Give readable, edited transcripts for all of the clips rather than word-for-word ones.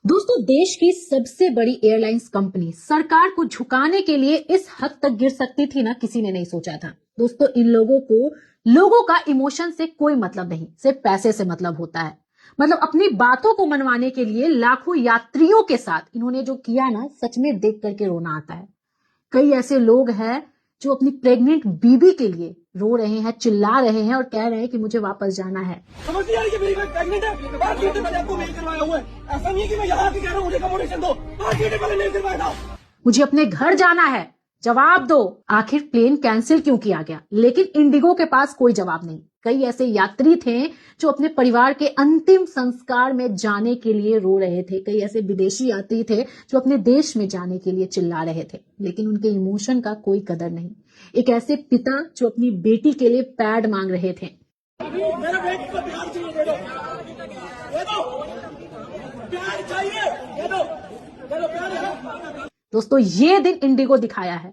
दोस्तों, देश की सबसे बड़ी एयरलाइंस कंपनी सरकार को झुकाने के लिए इस हद तक गिर सकती थी ना, किसी ने नहीं सोचा था। दोस्तों, इन लोगों का इमोशन से कोई मतलब नहीं, सिर्फ पैसे से मतलब होता है। मतलब अपनी बातों को मनवाने के लिए लाखों यात्रियों के साथ इन्होंने जो किया ना, सच में देख करके रोना आता है। कई ऐसे लोग हैं जो अपनी प्रेग्नेंट बीबी के लिए रो रहे हैं, चिल्ला रहे हैं और कह रहे हैं कि मुझे वापस जाना है। समझ नहीं आ रही कि मेरी प्रेग्नेंट है, 5 घंटे पहले आपको मेल करवाया हुआ है। ऐसा नहीं है कि मैं यहाँ आके कह रहा हूँ मुझे अकोमोडेशन दो, 5 घंटे पहले मेल करवाया था। मुझे अपने घर जाना है, जवाब दो। आखिर प्लेन कैंसिल क्यों किया गया? लेकिन इंडिगो के पास कोई जवाब नहीं। कई ऐसे यात्री थे जो अपने परिवार के अंतिम संस्कार में जाने के लिए रो रहे थे। कई ऐसे विदेशी यात्री थे जो अपने देश में जाने के लिए चिल्ला रहे थे, लेकिन उनके इमोशन का कोई कदर नहीं। एक ऐसे पिता जो अपनी बेटी के लिए पैड मांग रहे थे। मेरे बेटी को प्यार चाहिए, दे दो, दे दो, प्यार चाहिए, दे दो, प्यार है। दोस्तों, ये दिन इंडिगो दिखाया है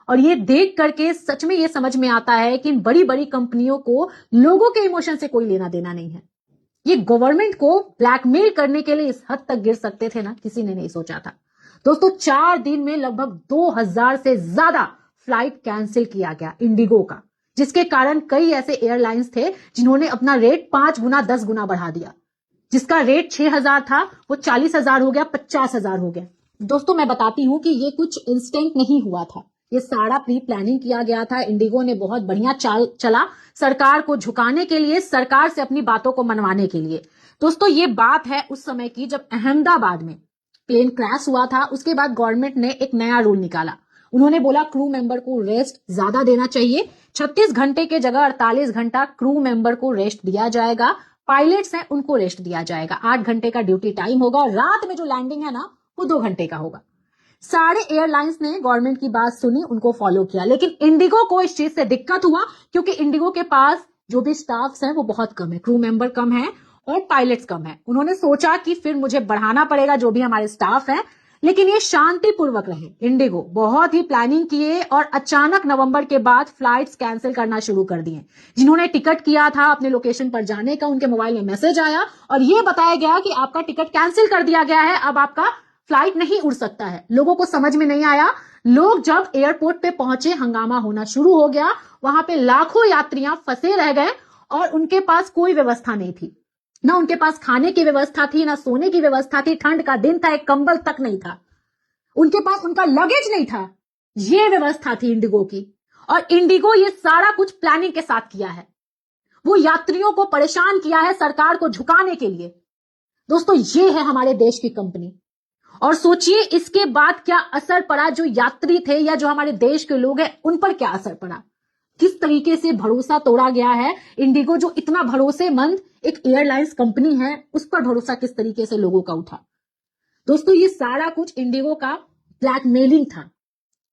और ये देख करके सच में ये समझ में आता है कि इन बड़ी बड़ी कंपनियों को लोगों के इमोशन से कोई लेना देना नहीं है। ये गवर्नमेंट को ब्लैकमेल करने के लिए इस हद तक गिर सकते थे ना, किसी ने नहीं सोचा था। दोस्तों, 4 दिन में लगभग 2000 से ज्यादा फ्लाइट कैंसिल किया गया इंडिगो का, जिसके कारण कई ऐसे एयरलाइंस थे जिन्होंने अपना रेट 5 गुना 10 गुना बढ़ा दिया। जिसका रेट 6000 था वो 40,000 हो गया, 50,000 हो गया। दोस्तों, मैं बताती हूं कि ये कुछ इंस्टेंट नहीं हुआ था, ये सारा प्री प्लानिंग किया गया था। इंडिगो ने बहुत बढ़िया चाल चला सरकार को झुकाने के लिए, सरकार से अपनी बातों को मनवाने के लिए। दोस्तों, ये बात है उस समय की जब अहमदाबाद में प्लेन क्रैश हुआ था। उसके बाद गवर्नमेंट ने एक नया रूल निकाला। उन्होंने बोला क्रू मेंबर को रेस्ट ज्यादा देना चाहिए। 36 घंटे के जगह 48 घंटा क्रू मेंबर को रेस्ट दिया जाएगा। पायलट्स हैं उनको रेस्ट दिया जाएगा। 8 घंटे का ड्यूटी टाइम होगा। रात में जो लैंडिंग है ना, वो 2 घंटे का होगा। सारे एयरलाइंस ने गवर्नमेंट की बात सुनी, उनको फॉलो किया। लेकिन इंडिगो को इस चीज से दिक्कत हुआ क्योंकि इंडिगो के पास जो भी स्टाफ्स हैं वो बहुत कम है, क्रू मेंबर कम है और पायलट्स कम है। उन्होंने सोचा कि फिर मुझे बढ़ाना पड़ेगा जो भी हमारे स्टाफ है, लेकिन ये शांतिपूर्वक रहे। इंडिगो बहुत ही प्लानिंग किए और अचानक नवंबर के बाद फ्लाइट्स कैंसिल करना शुरू कर दिए। जिन्होंने टिकट किया था अपने लोकेशन पर जाने का, उनके मोबाइल में मैसेज आया और ये बताया गया कि आपका टिकट कैंसिल कर दिया गया है, अब आपका फ्लाइट नहीं उड़ सकता है। लोगों को समझ में नहीं आया। लोग जब एयरपोर्ट पे पहुंचे, हंगामा होना शुरू हो गया। वहां पे लाखों यात्रियां फंसे रह गए और उनके पास कोई व्यवस्था नहीं थी। ना उनके पास खाने की व्यवस्था थी, ना सोने की व्यवस्था थी। ठंड का दिन था, एक कंबल तक नहीं था उनके पास, उनका लगेज नहीं था। ये व्यवस्था थी इंडिगो की। और इंडिगो ये सारा कुछ प्लानिंग के साथ किया है। वो यात्रियों को परेशान किया है सरकार को झुकाने के लिए। दोस्तों, ये है हमारे देश की कंपनी। और सोचिए इसके बाद क्या असर पड़ा, जो यात्री थे या जो हमारे देश के लोग हैं उन पर क्या असर पड़ा। किस तरीके से भरोसा तोड़ा गया है। इंडिगो जो इतना भरोसेमंद एक एयरलाइंस कंपनी है, उस पर भरोसा किस तरीके से लोगों का उठा। दोस्तों, ये सारा कुछ इंडिगो का ब्लैकमेलिंग था।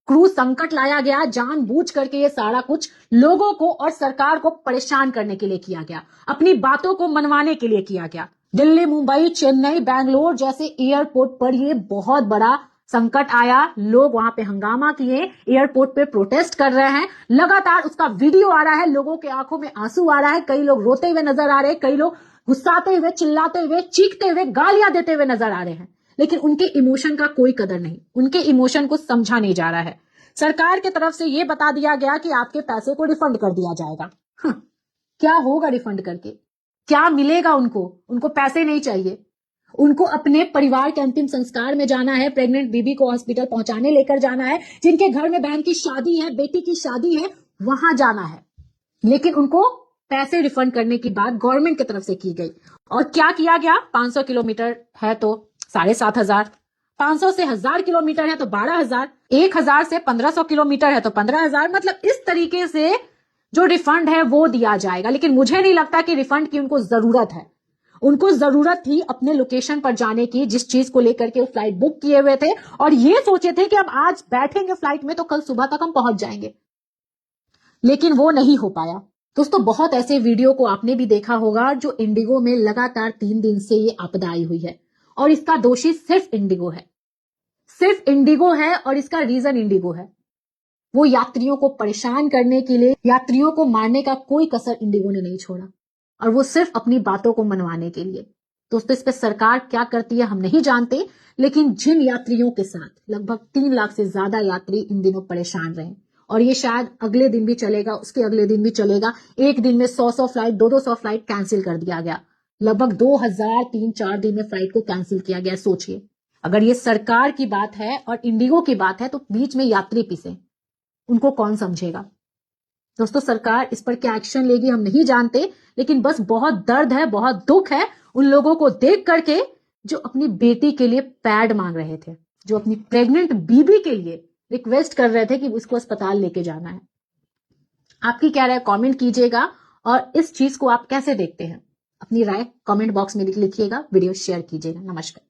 क्रू संकट लाया गया, जानबूझ करके ये सारा कुछ लोगों को और सरकार को परेशान करने के लिए किया गया, अपनी बातों को मनवाने के लिए किया गया। दिल्ली, मुंबई, चेन्नई, बैंगलोर जैसे एयरपोर्ट पर ये बहुत बड़ा संकट आया। लोग वहां पे हंगामा किए, एयरपोर्ट पे प्रोटेस्ट कर रहे हैं। लगातार उसका वीडियो आ रहा है, लोगों के आंखों में आंसू आ रहा है। कई लोग रोते हुए नजर आ रहे हैं, कई लोग गुस्साते हुए, चिल्लाते हुए, चीखते हुए, गालियां देते हुए नजर आ रहे हैं। लेकिन उनके इमोशन का कोई कदर नहीं, उनके इमोशन को समझा नहीं जा रहा है। सरकार की तरफ से यह बता दिया गया कि आपके पैसे को रिफंड कर दिया जाएगा। क्या होगा रिफंड करके? क्या मिलेगा उनको? उनको पैसे नहीं चाहिए। उनको अपने परिवार के अंतिम संस्कार में जाना है, प्रेग्नेंट बीबी को हॉस्पिटल पहुंचाने लेकर जाना है, जिनके घर में बहन की शादी है, बेटी की शादी है, वहां जाना है। लेकिन उनको पैसे रिफंड करने की बात गवर्नमेंट की तरफ से की गई। और क्या किया गया? 500 किलोमीटर है तो 7,500, 500 से 1000 किलोमीटर है तो 12,000, 1000 से 1500 किलोमीटर है तो 15,000। मतलब इस तरीके से जो रिफंड है वो दिया जाएगा। लेकिन मुझे नहीं लगता कि रिफंड की उनको जरूरत है। उनको जरूरत थी अपने लोकेशन पर जाने की, जिस चीज को लेकर के वो फ्लाइट बुक किए हुए थे और ये सोचे थे कि अब आज बैठेंगे फ्लाइट में तो कल सुबह तक हम पहुंच जाएंगे। लेकिन वो नहीं हो पाया। दोस्तों, बहुत ऐसे वीडियो को आपने भी देखा होगा जो इंडिगो में लगातार 3 दिन से ये आपदा आई हुई है और इसका दोषी सिर्फ इंडिगो है। सिर्फ इंडिगो है और इसका रीजन इंडिगो है। वो यात्रियों को परेशान करने के लिए, यात्रियों को मारने का कोई कसर इंडिगो ने नहीं छोड़ा और वो सिर्फ अपनी बातों को मनवाने के लिए। दोस्तों इस पे सरकार क्या करती है हम नहीं जानते, लेकिन जिन यात्रियों के साथ लगभग 3 लाख से ज्यादा यात्री इन दिनों परेशान रहे और ये शायद अगले दिन भी चलेगा, उसके अगले दिन भी चलेगा। एक दिन में 100 फ्लाइट 200 फ्लाइट कैंसिल कर दिया गया। लगभग 2000 3-4 दिन में फ्लाइट को कैंसिल किया गया। सोचिए अगर ये सरकार की बात है और इंडिगो की बात है तो बीच में यात्री पिसे, उनको कौन समझेगा। दोस्तों सरकार इस पर क्या एक्शन लेगी हम नहीं जानते, लेकिन बस बहुत दर्द है, बहुत दुख है उन लोगों को देख करके जो अपनी बेटी के लिए पैड मांग रहे थे, जो अपनी प्रेग्नेंट बीबी के लिए रिक्वेस्ट कर रहे थे कि उसको अस्पताल लेके जाना है। आपकी क्या राय कमेंट कीजिएगा और इस चीज को आप कैसे देखते हैं, अपनी राय कमेंट बॉक्स में लिखिएगा, वीडियो शेयर कीजिएगा। नमस्कार।